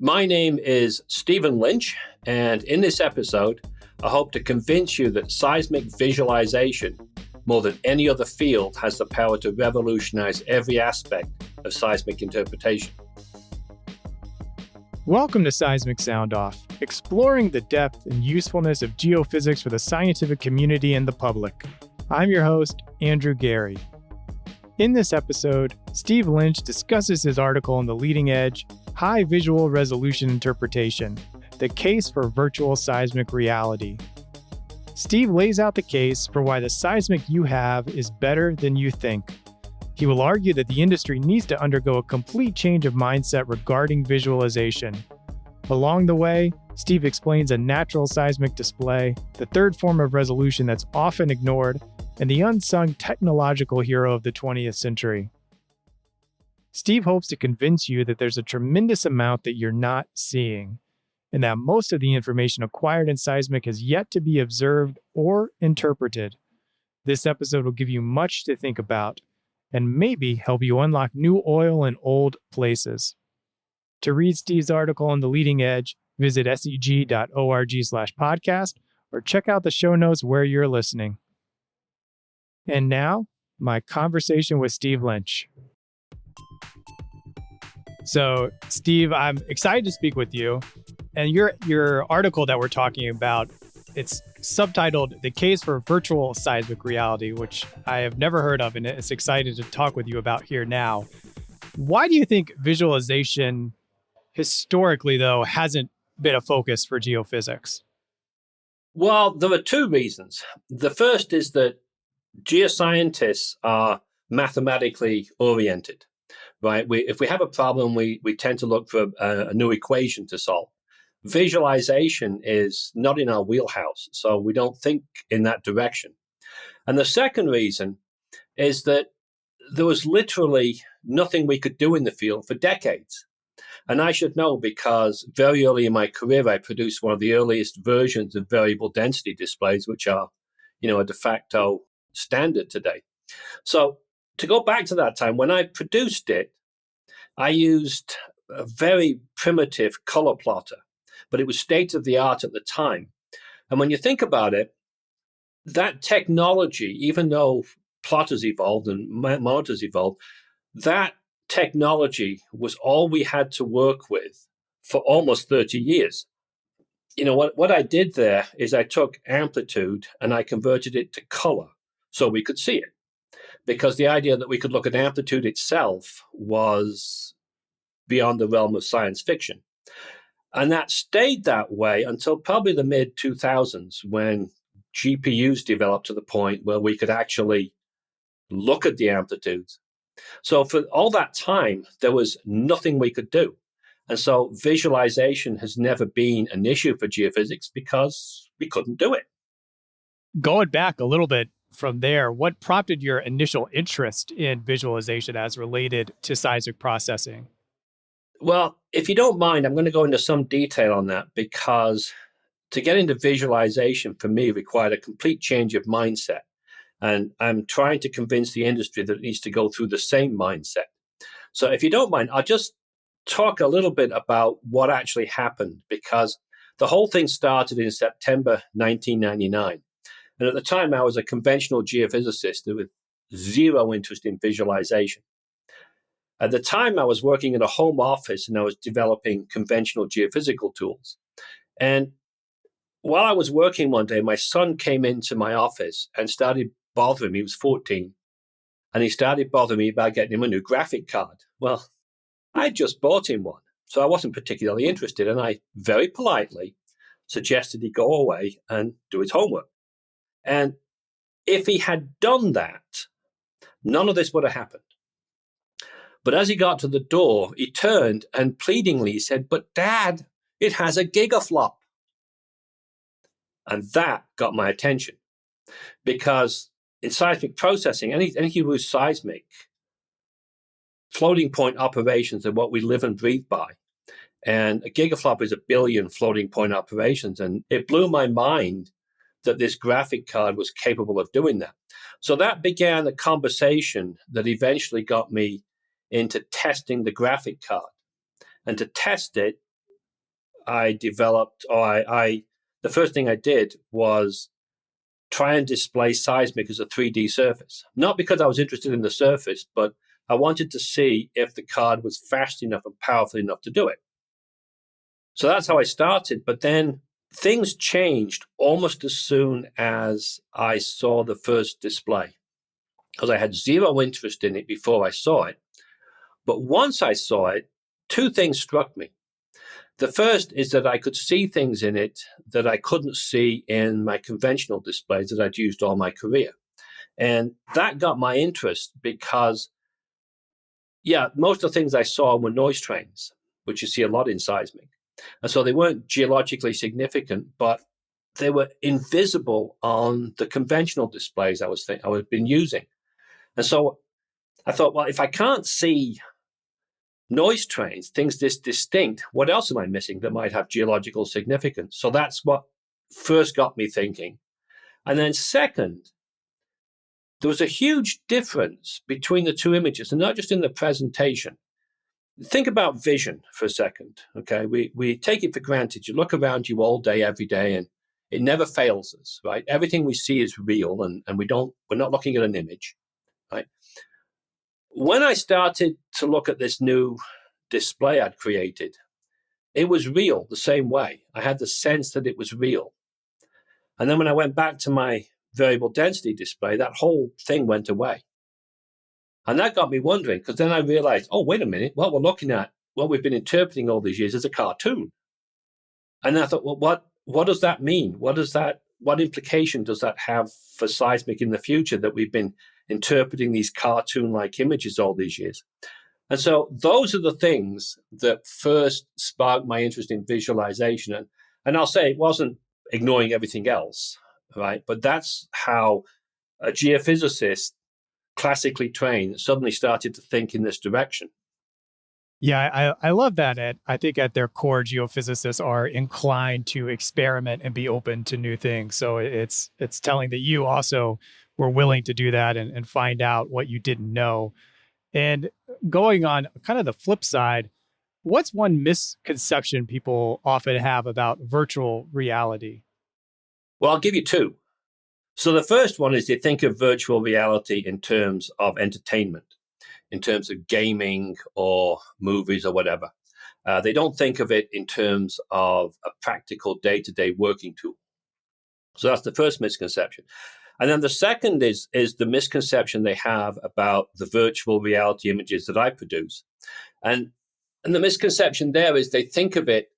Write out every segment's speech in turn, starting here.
My name is Stephen Lynch, and in this episode, I hope to convince you that seismic visualization, more than any other field, has the power to revolutionize every aspect of seismic interpretation. Welcome to Seismic Sound Off, exploring the depth and usefulness of geophysics for the scientific community and the public. I'm your host, Andrew Gary. In this episode, Steve Lynch discusses his article on the leading edge, High Visual Resolution Interpretation, the case for virtual seismic reality. Steve lays out the case for why the seismic you have is better than you think. He will argue that the industry needs to undergo a complete change of mindset regarding visualization. Along the way, Steve explains a natural seismic display, the third form of resolution that's often ignored, and the unsung technological hero of the 20th century. Steve hopes to convince you that there's a tremendous amount that you're not seeing, and that most of the information acquired in seismic has yet to be observed or interpreted. This episode will give you much to think about, and maybe help you unlock new oil in old places. To read Steve's article on the leading edge, visit seg.org/podcast or check out the show notes where you're listening. And now, my conversation with Steve Lynch. So, Steve, I'm excited to speak with you. And your article that we're talking about, it's subtitled The Case for Virtual Seismic Reality, which I have never heard of, and it's excited to talk with you about here now. Why do you think visualization historically, though, hasn't been a focus for geophysics? Well, there are two reasons. The first is that geoscientists are mathematically oriented, right? If we have a problem, we tend to look for a new equation to solve. Visualization is not in our wheelhouse, so we don't think in that direction. And the second reason is that there was literally nothing we could do in the field for decades. And I should know because very early in my career, I produced one of the earliest versions of variable density displays, which are, a de facto standard today. So to go back to that time, when I produced it, I used a very primitive color plotter, but it was state of the art at the time. And when you think about it, that technology, even though plotters evolved and monitors evolved, that technology was all we had to work with for almost 30 years. What I did there is I took amplitude and I converted it to color so we could see it. Because the idea that we could look at amplitude itself was beyond the realm of science fiction. And that stayed that way until probably the mid-2000s when GPUs developed to the point where we could actually look at the amplitudes. So for all that time, there was nothing we could do. And so visualization has never been an issue for geophysics because we couldn't do it. Going back a little bit from there, what prompted your initial interest in visualization as related to seismic processing? Well, if you don't mind, I'm going to go into some detail on that because to get into visualization for me required a complete change of mindset. And I'm trying to convince the industry that it needs to go through the same mindset. So if you don't mind, I'll just talk a little bit about what actually happened because the whole thing started in September 1999. And at the time, I was a conventional geophysicist with zero interest in visualization. At the time, I was working in a home office and I was developing conventional geophysical tools. And while I was working one day, my son came into my office and started bothering me. He was 14. And he started bothering me about getting him a new graphic card. Well, I just bought him one, so I wasn't particularly interested. And I very politely suggested he go away and do his homework. And if he had done that, none of this would have happened. But as he got to the door, he turned and pleadingly said, "But Dad, it has a gigaflop." And that got my attention because in seismic processing, anything you use seismic, floating point operations are what we live and breathe by. And a gigaflop is 1 billion floating point operations. And it blew my mind that this graphic card was capable of doing that. So that began a conversation that eventually got me into testing the graphic card. And to test it, I developed, the first thing I did was try and display seismic as a 3D surface. Not because I was interested in the surface, but I wanted to see if the card was fast enough and powerful enough to do it. So that's how I started. But then things changed almost as soon as I saw the first display, because I had zero interest in it before I saw it. But once I saw it, two things struck me. The first is that I could see things in it that I couldn't see in my conventional displays that I'd used all my career. And that got my interest because, most of the things I saw were noise trains, which you see a lot in seismic. And so they weren't geologically significant, but they were invisible on the conventional displays I was been using. And so I thought, well, if I can't see noise trains, things this distinct, what else am I missing that might have geological significance? So that's what first got me thinking. And then second, there was a huge difference between the two images, and not just in the presentation. Think about vision for a second, okay? We take it for granted. You look around you all day, every day, and it never fails us, right? Everything we see is real, and we're not looking at an image, right? When I started to look at this new display I'd created, it was real the same way. I had the sense that it was real. And then when I went back to my variable density display, that whole thing went away. And that got me wondering, because then I realized, oh, wait a minute, what we're looking at, what we've been interpreting all these years is a cartoon. And then I thought, well, what does that mean? What implication does that have for seismic in the future, that we've been interpreting these cartoon-like images all these years? And so those are the things that first sparked my interest in visualization. And I'll say it wasn't ignoring everything else, right? But that's how a geophysicist, classically trained, suddenly started to think in this direction. Yeah, I love that. I think at their core, geophysicists are inclined to experiment and be open to new things. So it's telling that you also were willing to do that and find out what you didn't know. And going on kind of the flip side, what's one misconception people often have about virtual reality? Well, I'll give you two. So the first one is they think of virtual reality in terms of entertainment, in terms of gaming or movies or whatever. They don't think of it in terms of a practical day-to-day working tool. So that's the first misconception. And then the second is the misconception they have about the virtual reality images that I produce. And the misconception there is they think of it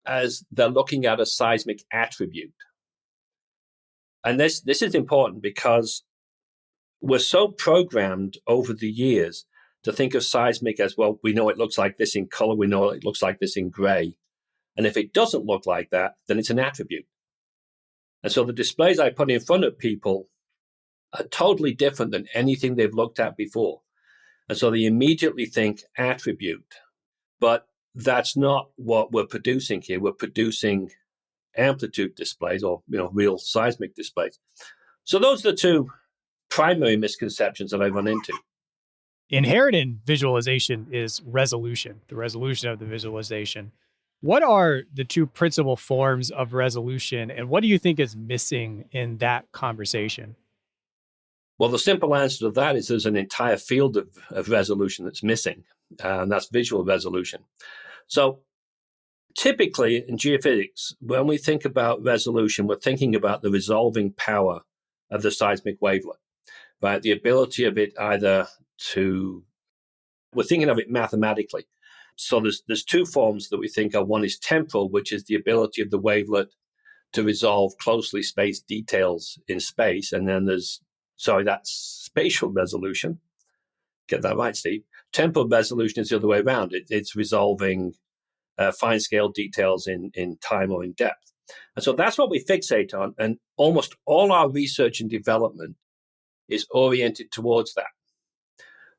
as they're looking at a seismic attribute. And this is important because we're so programmed over the years to think of seismic as, well, we know it looks like this in color, we know it looks like this in gray. And if it doesn't look like that, then it's an attribute. And so the displays I put in front of people are totally different than anything they've looked at before. And so they immediately think attribute. But that's not what we're producing here. We're producing amplitude displays, or real seismic displays. So those are the two primary misconceptions that I run into. Inherent in visualization is resolution, the resolution of the visualization. What are the two principal forms of resolution, and what do you think is missing in that conversation? Well, the simple answer to that is there's an entire field of resolution that's missing, and that's visual resolution. So typically in geophysics, when we think about resolution, we're thinking about the resolving power of the seismic wavelet, right? The ability of it we're thinking of it mathematically. So there's two forms that we think of. One is temporal, which is the ability of the wavelet to resolve closely spaced details in space. And then that's spatial resolution. Get that right, Steve. Temporal resolution is the other way around. It's resolving fine scale details in time or in depth. And so that's what we fixate on. And almost all our research and development is oriented towards that.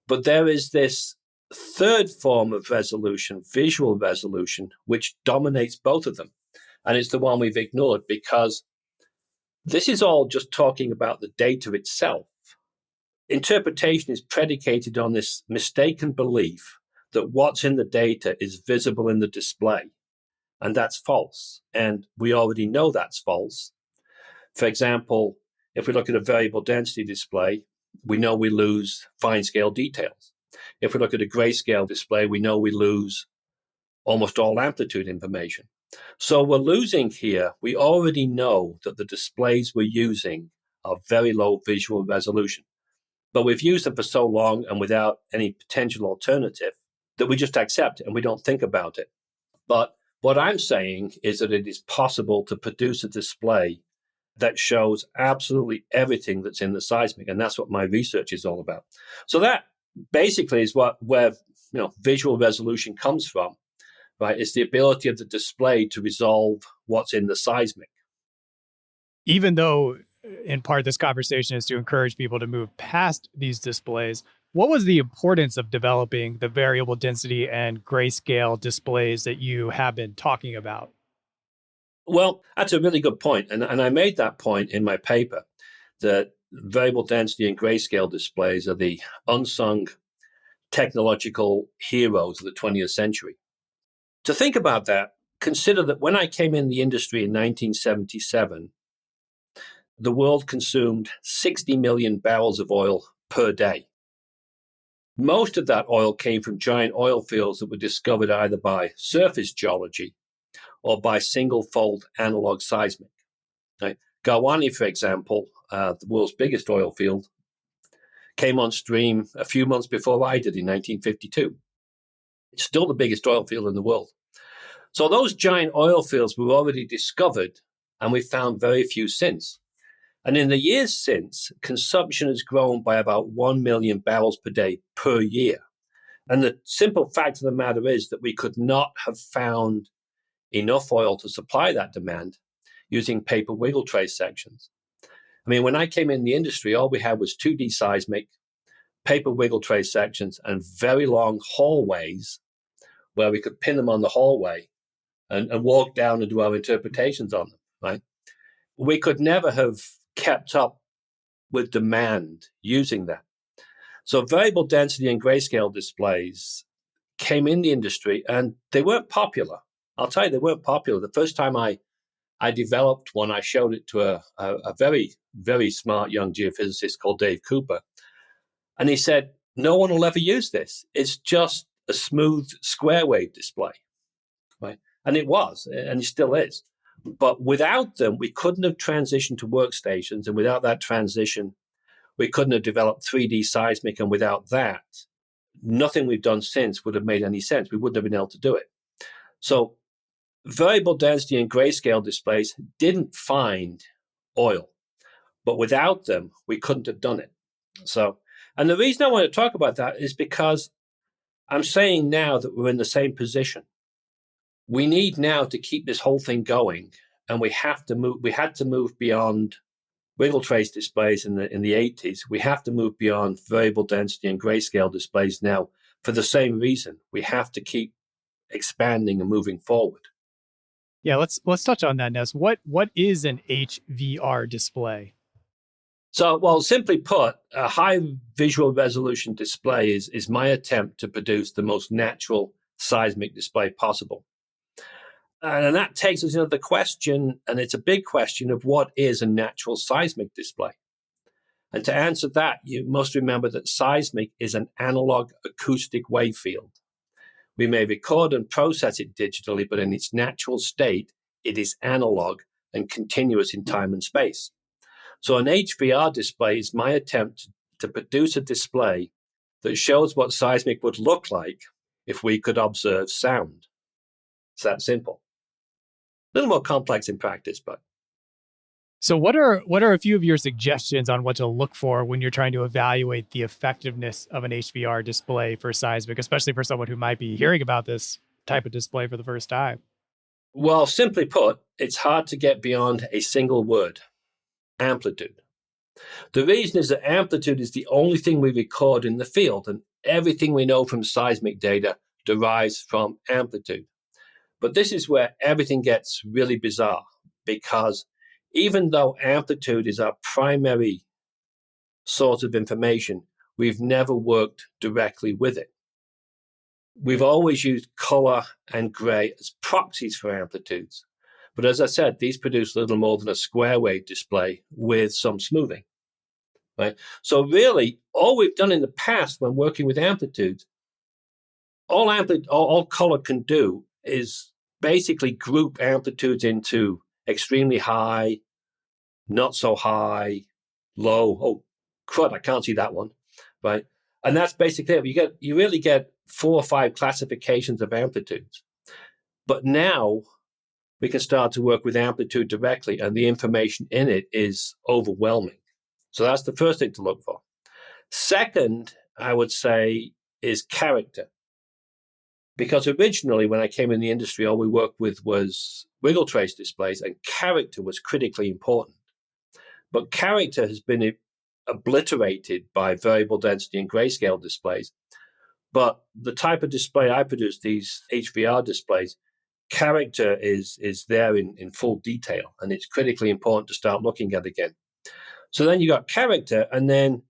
But there is this third form of resolution, visual resolution, which dominates both of them. And it's the one we've ignored because this is all just talking about the data itself. Interpretation is predicated on this mistaken belief that what's in the data is visible in the display. and that's false. And we already know that's false. For example, if we look at a variable density display, we know we lose fine scale details. If we look at a grayscale display, we know we lose almost all amplitude information. So we're losing here. We already know that the displays we're using are very low visual resolution, but we've used them for so long and without any potential alternative that we just accept it and we don't think about it. But what I'm saying is that it is possible to produce a display that shows absolutely everything that's in the seismic, and that's what my research is all about. So that basically is where visual resolution comes from, right? It's the ability of the display to resolve what's in the seismic. Even though, in part, this conversation is to encourage people to move past these displays, what was the importance of developing the variable density and grayscale displays that you have been talking about? Well, that's a really good point. And I made that point in my paper, that variable density and grayscale displays are the unsung technological heroes of the 20th century. To think about that, consider that when I came in the industry in 1977, the world consumed 60 million barrels of oil per day. Most of that oil came from giant oil fields that were discovered either by surface geology or by single-fold analog seismic. Right? Galwani, for example, the world's biggest oil field, came on stream a few months before I did in 1952. It's still the biggest oil field in the world. So those giant oil fields were already discovered, and we found very few since. And in the years since, consumption has grown by about 1 million barrels per day per year. And the simple fact of the matter is that we could not have found enough oil to supply that demand using paper wiggle trace sections. I mean, when I came in the industry, all we had was 2D seismic, paper wiggle trace sections, and very long hallways where we could pin them on the hallway and walk down and do our interpretations on them, right? We could never have kept up with demand using that. So variable density and grayscale displays came in the industry, and they weren't popular. I'll tell you, they weren't popular. The first time I developed one, I showed it to a very, very smart young geophysicist called Dave Cooper. And he said, no one will ever use this. It's just a smooth square wave display, right? And it was, and it still is. But without them, we couldn't have transitioned to workstations. And without that transition, we couldn't have developed 3D seismic. And without that, nothing we've done since would have made any sense. We wouldn't have been able to do it. So variable density and grayscale displays didn't find oil, but without them, we couldn't have done it. So, and the reason I want to talk about that is because I'm saying now that we're in the same position. We need now to keep this whole thing going, and we have to move. We had to move beyond wiggle trace displays in the 80s. We have to move beyond variable density and grayscale displays now for the same reason. We have to keep expanding and moving forward. Yeah, let's touch on that, Ness. What is an HVR display? So, well, simply put, a high visual resolution display is my attempt to produce the most natural seismic display possible. And that takes us into the question, and it's a big question, of what is a natural seismic display? And to answer that, you must remember that seismic is an analog acoustic wave field. We may record and process it digitally, but in its natural state, it is analog and continuous in time and space. So an HVR display is my attempt to produce a display that shows what seismic would look like if we could observe sound. It's that simple. A little more complex in practice, but. So what are a few of your suggestions on what to look for when you're trying to evaluate the effectiveness of an HVR display for seismic, especially for someone who might be hearing about this type of display for the first time? Well, simply put, it's hard to get beyond a single word: amplitude. The reason is that amplitude is the only thing we record in the field, and everything we know from seismic data derives from amplitude. But this is where everything gets really bizarre, because even though amplitude is our primary source of information, we've never worked directly with it. we've always used color and gray as proxies for amplitudes. But as I said, these produce little more than a square wave display with some smoothing. Right? So really, all we've done in the past when working with amplitudes, all color can do is basically group amplitudes into extremely high, not so high, low. Oh, crud, I can't see that one, right? And that's basically it. You really get 4 or 5 classifications of amplitudes. But now we can start to work with amplitude directly, and the information in it is overwhelming. So that's the first thing to look for. Second, I would say, is character. Because originally, when I came in the industry, all we worked with was wiggle trace displays, and character was critically important. But character has been obliterated by variable density and grayscale displays. But the type of display I produce, these HVR displays, character is there in full detail, and it's critically important to start looking at again. So then you got character, and then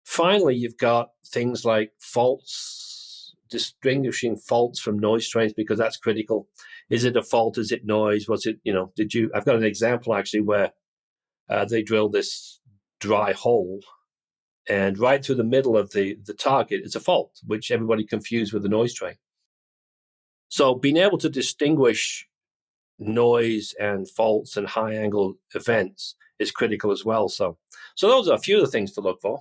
finally you've got things like faults, distinguishing faults from noise trains, because that's critical. Is it a fault? Is it noise? Was it, I've got an example actually where they drilled this dry hole, and right through the middle of the target is a fault, which everybody confused with the noise train. So being able to distinguish noise and faults and high angle events is critical as well. So those are a few of the things to look for.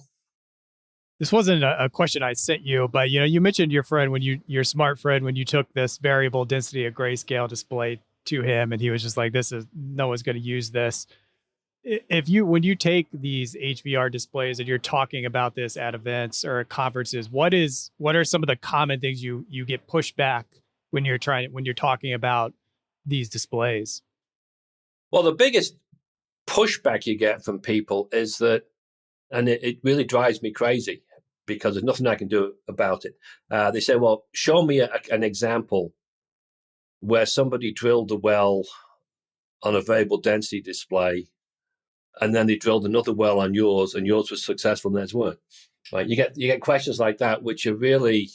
This wasn't a question I sent you, but you mentioned your friend your smart friend when you took this variable density of grayscale display to him, and he was just like, no one's going to use this. When you take these HVR displays and you're talking about this at events or at conferences, what are some of the common things you get pushed back when you're talking about these displays? Well, the biggest pushback you get from people is that, and it really drives me crazy because there's nothing I can do about it. They say, well, show me an example where somebody drilled a well on a variable density display, and then they drilled another well on yours, and yours was successful and theirs weren't. Right? You get questions like that, which are really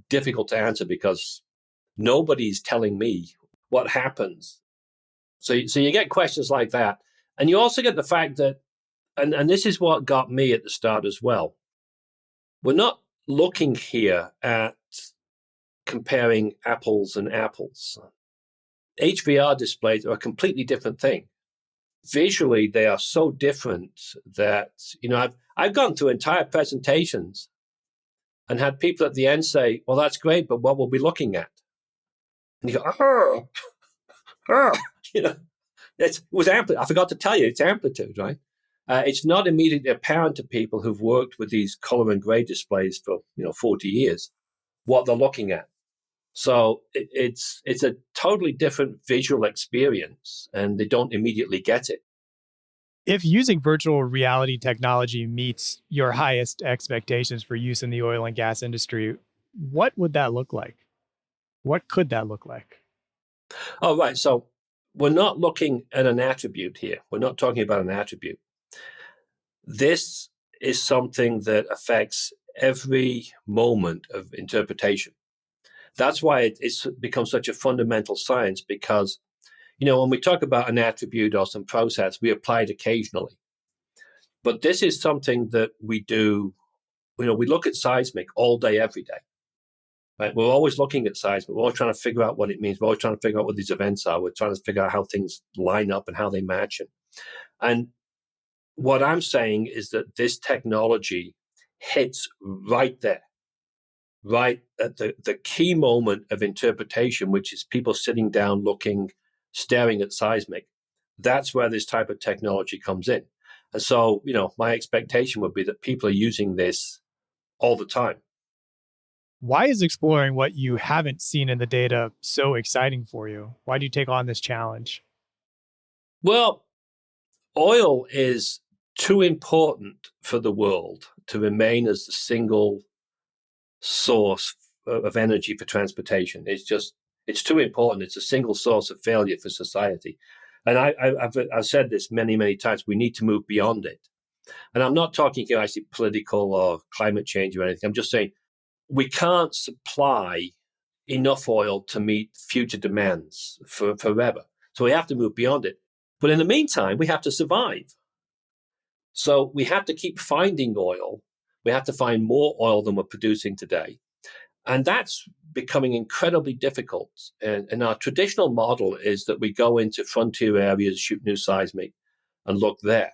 difficult to answer because nobody's telling me what happens. So you get questions like that. And you also get the fact that, and this is what got me at the start as well, we're not looking here at comparing apples and apples. HVR displays are a completely different thing. Visually, they are so different that, I've gone through entire presentations and had people at the end say, well, that's great, but what we'll be looking at? And you go, it was amplitude. I forgot to tell you, it's amplitude, right? It's not immediately apparent to people who've worked with these color and gray displays for 40 years what they're looking at. So it's a totally different visual experience, and they don't immediately get it. If using virtual reality technology meets your highest expectations for use in the oil and gas industry, what would that look like? What could that look like? Oh, right. So we're not looking at an attribute here. We're not talking about an attribute. This is something that affects every moment of interpretation. That's why it's become such a fundamental science, because, when we talk about an attribute or some process, we apply it occasionally. But this is something that we do, we look at seismic all day, every day. Right? We're always looking at seismic. We're always trying to figure out what it means. We're always trying to figure out what these events are. We're trying to figure out how things line up and how they match. And what I'm saying is that this technology hits right there, right at the key moment of interpretation, which is people sitting down, looking, staring at seismic. That's where this type of technology comes in. And so, my expectation would be that people are using this all the time. Why is exploring what you haven't seen in the data so exciting for you? Why do you take on this challenge? Well, oil is too important for the world to remain as the single source of energy for transportation. It's too important. It's a single source of failure for society. And I've said this many, many times. We need to move beyond it. And I'm not talking here actually political or climate change or anything. I'm just saying we can't supply enough oil to meet future demands forever. So we have to move beyond it. But in the meantime, we have to survive. So we have to keep finding oil. We have to find more oil than we're producing today. And that's becoming incredibly difficult. And our traditional model is that we go into frontier areas, shoot new seismic, and look there.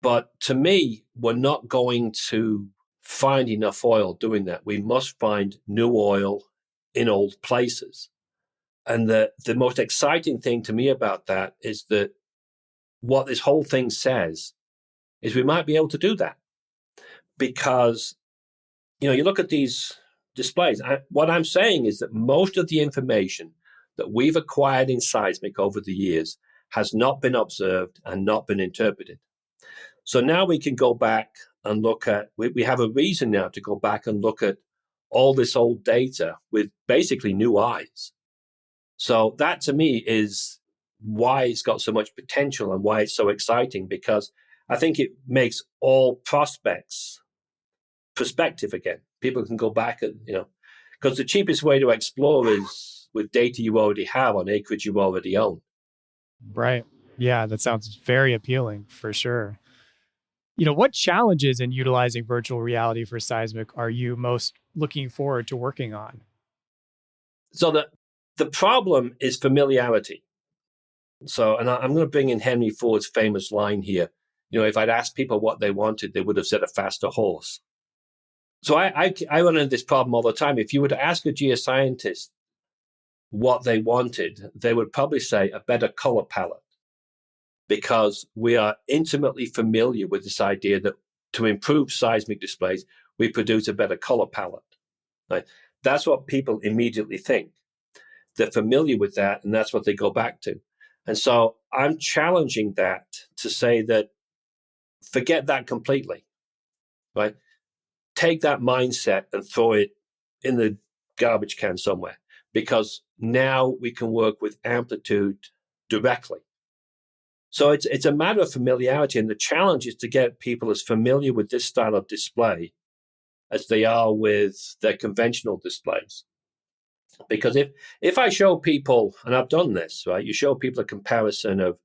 But to me, we're not going to find enough oil doing that. We must find new oil in old places. And the most exciting thing to me about that is that what this whole thing says is we might be able to do that. Because, you look at these displays. What I'm saying is that most of the information that we've acquired in seismic over the years has not been observed and not been interpreted. So now we can go back and look at, we have a reason now to go back and look at all this old data with basically new eyes. So that to me is why it's got so much potential and why it's so exciting, because I think it makes all prospects perspective again. People can go back and, because the cheapest way to explore is with data you already have on acreage you already own. Right. Yeah, that sounds very appealing for sure. What challenges in utilizing virtual reality for seismic are you most looking forward to working on? So the problem is familiarity. So, and I'm going to bring in Henry Ford's famous line here. If I'd asked people what they wanted, they would have said a faster horse. So I run into this problem all the time. If you were to ask a geoscientist what they wanted, they would probably say a better color palette, because we are intimately familiar with this idea that to improve seismic displays, we produce a better color palette. Right? That's what people immediately think. They're familiar with that, and that's what they go back to. And so I'm challenging that to say that forget that completely, right? Take that mindset and throw it in the garbage can somewhere, because now we can work with amplitude directly. So it's a matter of familiarity, and the challenge is to get people as familiar with this style of display as they are with their conventional displays. Because if I show people, and I've done this, right, you show people a comparison of,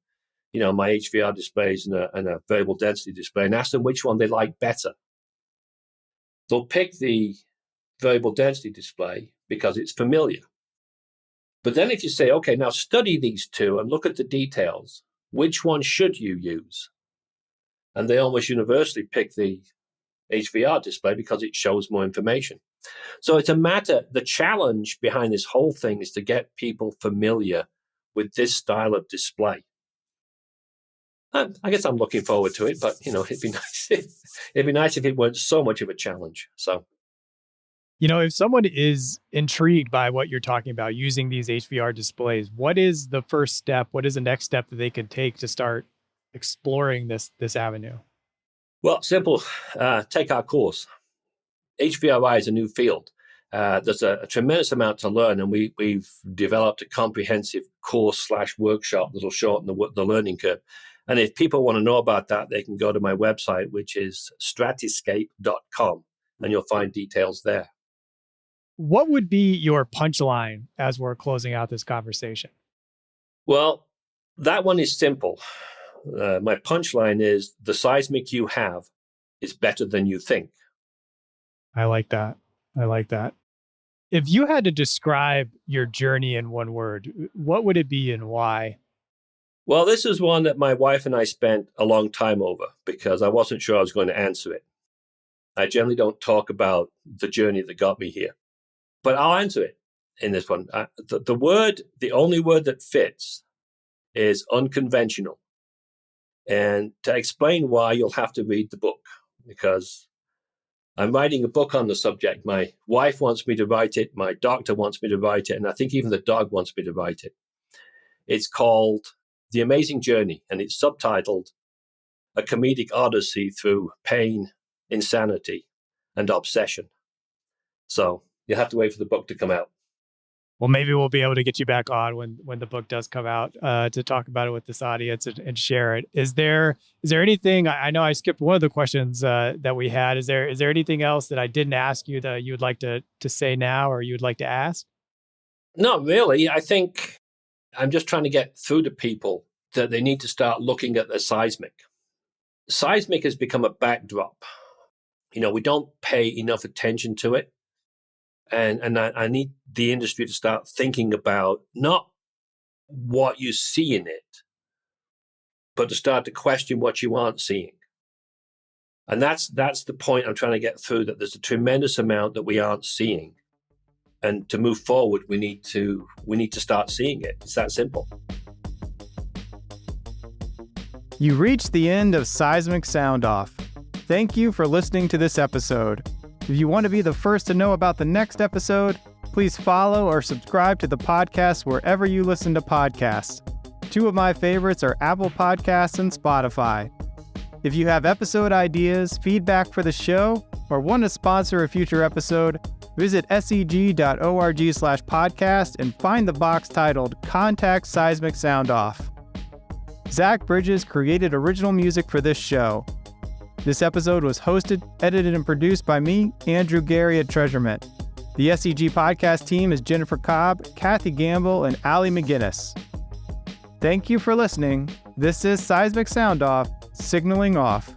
my HVR displays and a variable density display, and ask them which one they like better. They'll pick the variable density display because it's familiar. But then if you say, okay, now study these two and look at the details, which one should you use? And they almost universally pick the HVR display because it shows more information. So it's a matter, the challenge behind this whole thing is to get people familiar with this style of display. I guess I'm looking forward to it, but it'd be nice. It'd be nice if it weren't so much of a challenge. So, if someone is intrigued by what you're talking about using these HVR displays, what is the first step? What is the next step that they could take to start exploring this avenue? Well, simple. Take our course. HVRI is a new field. There's a tremendous amount to learn, and we've developed a comprehensive course/workshop that'll shorten the learning curve. And if people want to know about that, they can go to my website, which is stratiscape.com, and you'll find details there. What would be your punchline as we're closing out this conversation? Well, that one is simple. My punchline is the seismic you have is better than you think. I like that. If you had to describe your journey in one word, what would it be and why? Well, this is one that my wife and I spent a long time over because I wasn't sure I was going to answer it. I generally don't talk about the journey that got me here, but I'll answer it in this one. The only word that fits is unconventional. And to explain why, you'll have to read the book, because I'm writing a book on the subject. My wife wants me to write it. My doctor wants me to write it. And I think even the dog wants me to write it. It's called The Amazing Journey, and it's subtitled A Comedic Odyssey Through Pain, Insanity, and Obsession. So you'll have to wait for the book to come out. Well, maybe we'll be able to get you back on when the book does come out to talk about it with this audience and share it. Is there anything? I know I skipped one of the questions that we had. Is there anything else that I didn't ask you that you would like to say now, or you would like to ask? Not really. I think I'm just trying to get through to people that they need to start looking at the seismic. Seismic has become a backdrop. We don't pay enough attention to it. And I need the industry to start thinking about not what you see in it, but to start to question what you aren't seeing. And that's the point I'm trying to get through, that there's a tremendous amount that we aren't seeing. And to move forward, we need to start seeing it. It's that simple. You reached the end of Seismic Sound Off. Thank you for listening to this episode. If you want to be the first to know about the next episode, please follow or subscribe to the podcast wherever you listen to podcasts. 2 of my favorites are Apple Podcasts and Spotify. If you have episode ideas, feedback for the show, or want to sponsor a future episode, visit seg.org/podcast and find the box titled Contact Seismic Sound Off. Zach Bridges created original music for this show. This episode was hosted, edited, and produced by me, Andrew Gary at Treasurement. The SEG podcast team is Jennifer Cobb, Kathy Gamble, and Allie McGinnis. Thank you for listening. This is Seismic Sound Off, signaling off.